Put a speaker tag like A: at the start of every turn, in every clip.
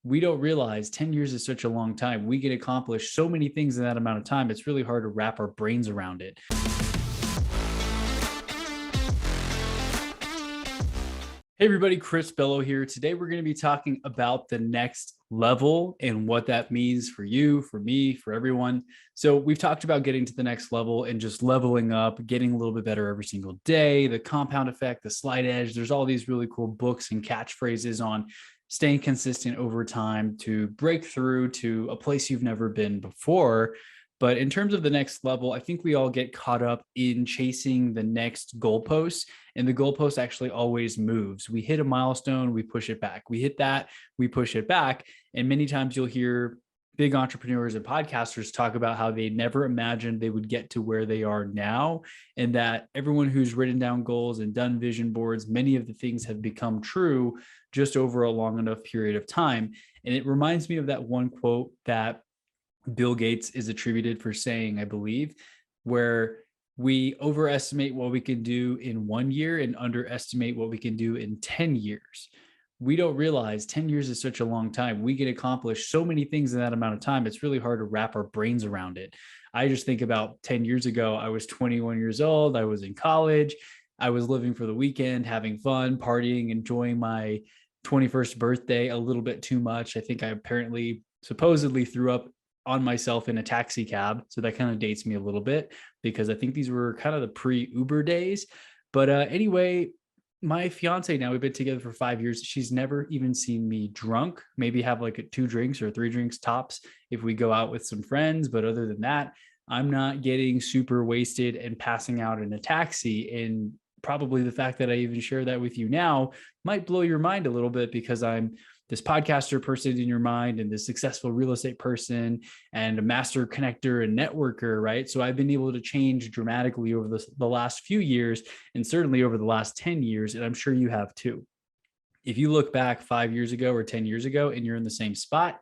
A: we don't realize 10 years is such a long time. We can accomplish so many things in that amount of time. It's really hard to wrap our brains around it. Hey, everybody, Chris Bello here. Today, we're going to be talking about the next level and what that means for you, for me, for everyone. So, we've talked about getting to the next level and just leveling up, getting a little bit better every single day, the compound effect, the slight edge. There's all these really cool books and catchphrases on staying consistent over time to break through to a place you've never been before. But in terms of the next level, I think we all get caught up in chasing the next goalpost, and the goalpost actually always moves. We hit a milestone, we push it back. We hit that, we push it back. And many times you'll hear big entrepreneurs and podcasters talk about how they never imagined they would get to where they are now. And that everyone who's written down goals and done vision boards, many of the things have become true just over a long enough period of time. And it reminds me of that one quote that Bill Gates is attributed for saying, I believe, where we overestimate what we can do in 1 year and underestimate what we can do in 10 years. We don't realize 10 years is such a long time. We can accomplish so many things in that amount of time. It's really hard to wrap our brains around it. I just think about 10 years ago, I was 21 years old. I was in college. I was living for the weekend, having fun, partying, enjoying my 21st birthday a little bit too much. I think I apparently supposedly threw up on myself in a taxi cab. So that kind of dates me a little bit because I think these were kind of the pre-Uber days. But anyway, my fiance now, we've been together for 5 years. She's never even seen me drunk, maybe have like 2 drinks or 3 drinks tops if we go out with some friends. But other than that, I'm not getting super wasted and passing out in a taxi. And probably the fact that I even share that with you now might blow your mind a little bit because I'm this podcaster person in your mind and this successful real estate person and a master connector and networker, right? So I've been able to change dramatically over the last few years and certainly over the last 10 years. And I'm sure you have too. If you look back 5 years ago or 10 years ago and you're in the same spot,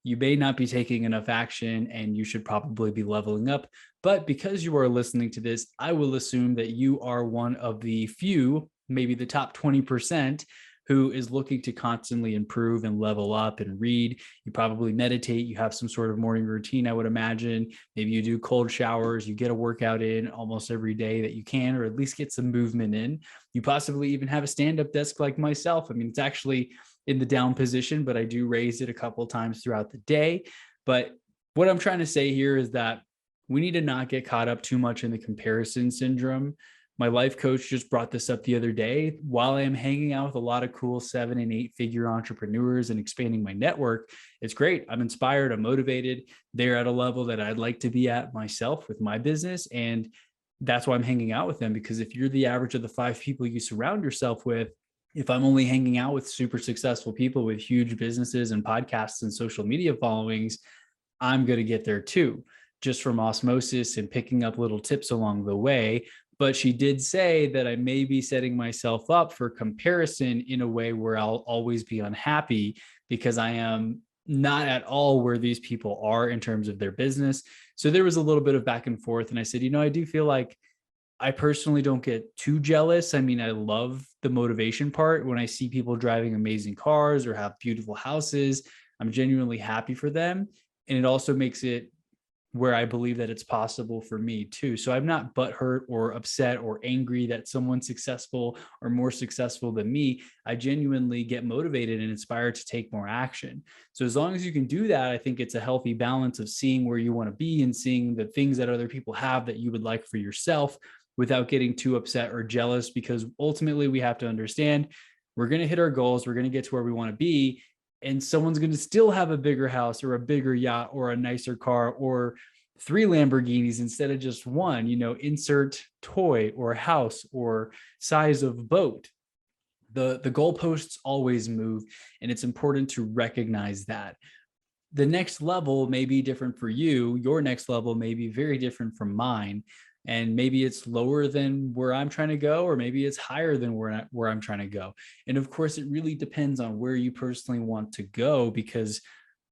A: you may not be taking enough action and you should probably be leveling up. But because you are listening to this, I will assume that you are one of the few, maybe the top 20%, who is looking to constantly improve and level up and read. You probably meditate. You have some sort of morning routine, I would imagine. Maybe you do cold showers. You get a workout in almost every day that you can, or at least get some movement in. You possibly even have a stand-up desk like myself. I mean, it's actually in the down position, but I do raise it a couple of times throughout the day. But what I'm trying to say here is that we need to not get caught up too much in the comparison syndrome. My life coach just brought this up the other day. While I am hanging out with a lot of cool 7 and 8 figure entrepreneurs and expanding my network, it's great. I'm inspired. I'm motivated. They're at a level that I'd like to be at myself with my business. And that's why I'm hanging out with them, because if you're the average of the 5 people you surround yourself with, if I'm only hanging out with super successful people with huge businesses and podcasts and social media followings, I'm going to get there too, just from osmosis and picking up little tips along the way. But she did say that I may be setting myself up for comparison in a way where I'll always be unhappy because I am not at all where these people are in terms of their business. So there was a little bit of back and forth. And I said, I do feel like I personally don't get too jealous. I mean, I love the motivation part. When I see people driving amazing cars or have beautiful houses, I'm genuinely happy for them. And it also makes it where I believe that it's possible for me too. So I'm not butthurt or upset or angry that someone's successful or more successful than me. I genuinely get motivated and inspired to take more action. So as long as you can do that, I think it's a healthy balance of seeing where you want to be and seeing the things that other people have that you would like for yourself without getting too upset or jealous, because ultimately we have to understand we're going to hit our goals. We're going to get to where we want to be. And someone's going to still have a bigger house or a bigger yacht or a nicer car or 3 Lamborghinis instead of just one, insert toy or house or size of boat. The goalposts always move, and it's important to recognize that. The next level may be different for you. Your next level may be very different from mine. And maybe it's lower than where I'm trying to go, or maybe it's higher than where I'm trying to go. And of course, it really depends on where you personally want to go, because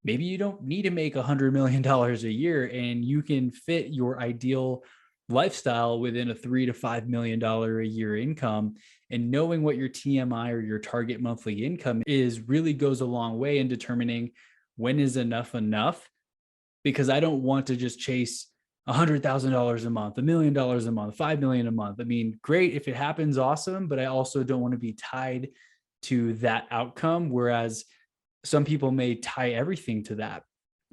A: maybe you don't need to make $100 million a year and you can fit your ideal lifestyle within a $3 to $5 million a year income. And knowing what your TMI or your target monthly income is really goes a long way in determining when is enough, because I don't want to just chase $100,000 a month, $1 million a month, 5 million a month. I mean, great if it happens, awesome, but I also don't want to be tied to that outcome. Whereas some people may tie everything to that.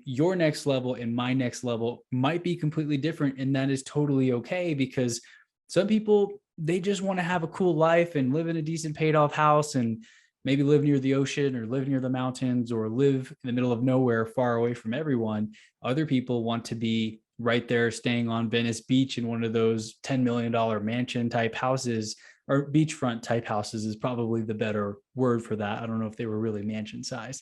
A: Your next level and my next level might be completely different. And that is totally okay, because some people, they just want to have a cool life and live in a decent paid off house and maybe live near the ocean or live near the mountains or live in the middle of nowhere far away from everyone. Other people want to be right there staying on Venice Beach in one of those $10 million mansion type houses, or beachfront type houses is probably the better word for that. I don't know if they were really mansion size.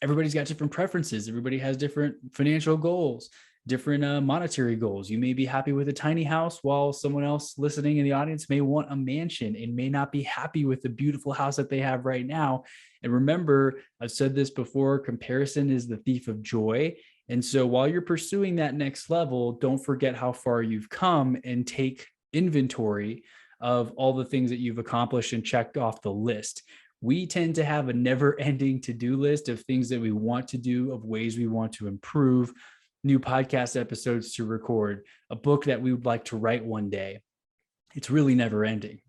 A: Everybody's got different preferences. Everybody has different financial goals, different monetary goals. You may be happy with a tiny house, while someone else listening in the audience may want a mansion and may not be happy with the beautiful house that they have right now. And remember, I've said this before, comparison is the thief of joy. And so while you're pursuing that next level, don't forget how far you've come and take inventory of all the things that you've accomplished and checked off the list. We tend to have a never-ending to-do list of things that we want to do, of ways we want to improve, new podcast episodes to record, a book that we would like to write one day. It's really never-ending.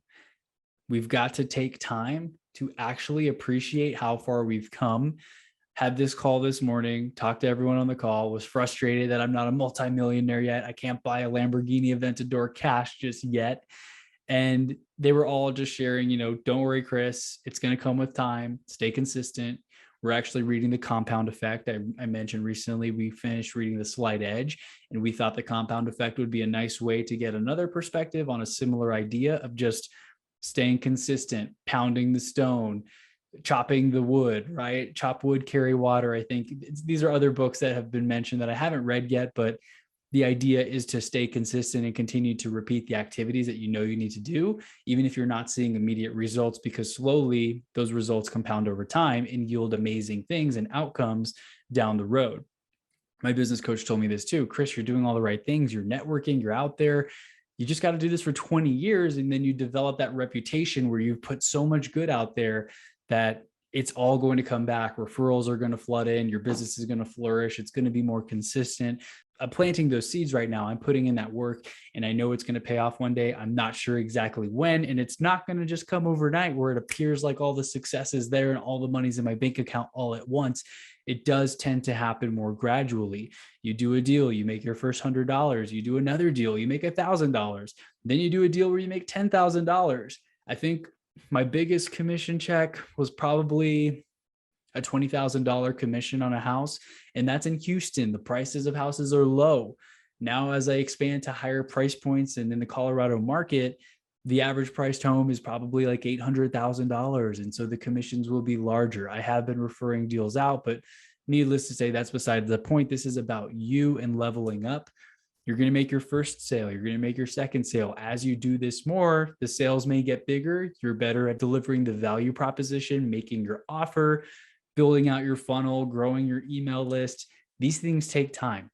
A: We've got to take time to actually appreciate how far we've come. Had this call this morning, talked to everyone on the call, was frustrated that I'm not a multimillionaire yet. I can't buy a Lamborghini Aventador cash just yet. And they were all just sharing, don't worry, Chris, it's going to come with time. Stay consistent. We're actually reading The Compound Effect. I mentioned recently we finished reading The Slight Edge, and we thought The Compound Effect would be a nice way to get another perspective on a similar idea of just staying consistent, pounding the stone, chopping the wood, right? Chop wood, carry water. I think these are other books that have been mentioned that I haven't read yet, but the idea is to stay consistent and continue to repeat the activities that you know you need to do, even if you're not seeing immediate results, because slowly those results compound over time and yield amazing things and outcomes down the road. My business coach told me this too. Chris, you're doing all the right things. You're networking, you're out there. You just got to do this for 20 years. And then you develop that reputation where you've put so much good out there that it's all going to come back. Referrals are going to flood in. Your business is going to flourish. It's going to be more consistent. I'm planting those seeds right now. I'm putting in that work, and I know it's going to pay off one day. I'm not sure exactly when, and it's not going to just come overnight where it appears like all the success is there and all the money's in my bank account all at once. It does tend to happen more gradually. You do a deal, you make your first $100. You do another deal, you make $1,000. Then you do a deal where you make $10,000. I think my biggest commission check was probably a $20,000 commission on a house. And that's in Houston. The prices of houses are low. Now, as I expand to higher price points and in the Colorado market, the average priced home is probably like $800,000. And so the commissions will be larger. I have been referring deals out, but needless to say, that's beside the point. This is about you and leveling up. You're going to make your first sale. You're going to make your second sale. As you do this more, the sales may get bigger. You're better at delivering the value proposition, making your offer, building out your funnel, growing your email list. These things take time.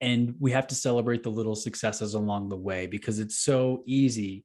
A: And we have to celebrate the little successes along the way, because it's so easy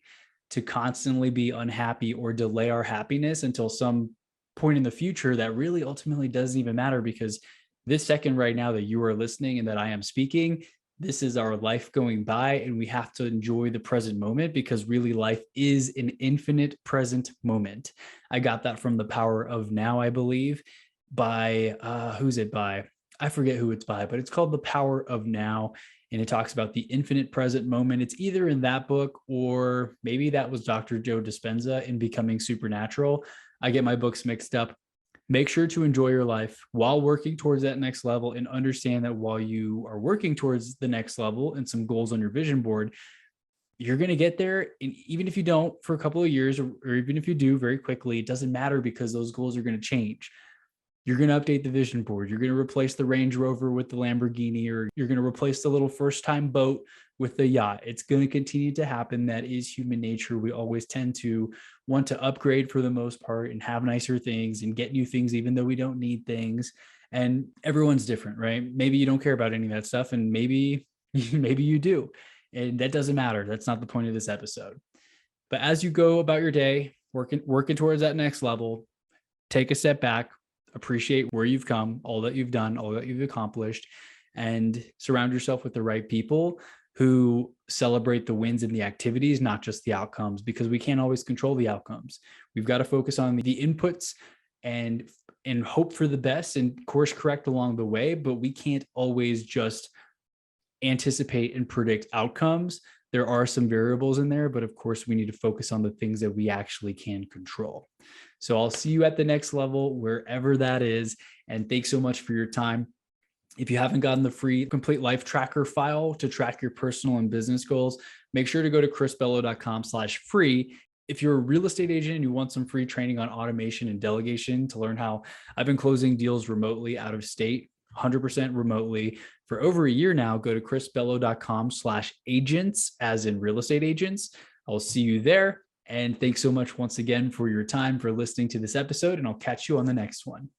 A: to constantly be unhappy or delay our happiness until some point in the future that really ultimately doesn't even matter, because this second right now that you are listening and that I am speaking, this is our life going by, and we have to enjoy the present moment, because really life is an infinite present moment. I got that from The Power of Now, I believe, by who's it by? I forget who it's by, but it's called The Power of Now. And it talks about the infinite present moment. It's either in that book, or maybe that was Dr. Joe Dispenza in Becoming Supernatural. I get my books mixed up. Make sure to enjoy your life while working towards that next level, and understand that while you are working towards the next level and some goals on your vision board, you're going to get there. And even if you don't for a couple of years, or even if you do very quickly, it doesn't matter, because those goals are going to change. You're going to update the vision board. You're going to replace the Range Rover with the Lamborghini, or you're going to replace the little first time boat with the yacht. It's going to continue to happen. That is human nature. We always tend to want to upgrade for the most part and have nicer things and get new things, even though we don't need things. And everyone's different, right? Maybe you don't care about any of that stuff, and maybe you do. And that doesn't matter. That's not the point of this episode. But as you go about your day, working towards that next level, take a step back, appreciate where you've come, all that you've done, all that you've accomplished, and surround yourself with the right people who celebrate the wins and the activities, not just the outcomes, because we can't always control the outcomes. We've got to focus on the inputs and hope for the best and course correct along the way, but we can't always just anticipate and predict outcomes. There are some variables in there, but of course we need to focus on the things that we actually can control. So I'll see you at the next level, wherever that is. And thanks so much for your time. If you haven't gotten the free complete life tracker file to track your personal and business goals, make sure to go to chrisbello.com/free. If you're a real estate agent and you want some free training on automation and delegation to learn how I've been closing deals remotely out of state, 100% remotely for over a year now, go to chrisbello.com/agents, as in real estate agents. I'll see you there. And thanks so much once again for your time, for listening to this episode, and I'll catch you on the next one.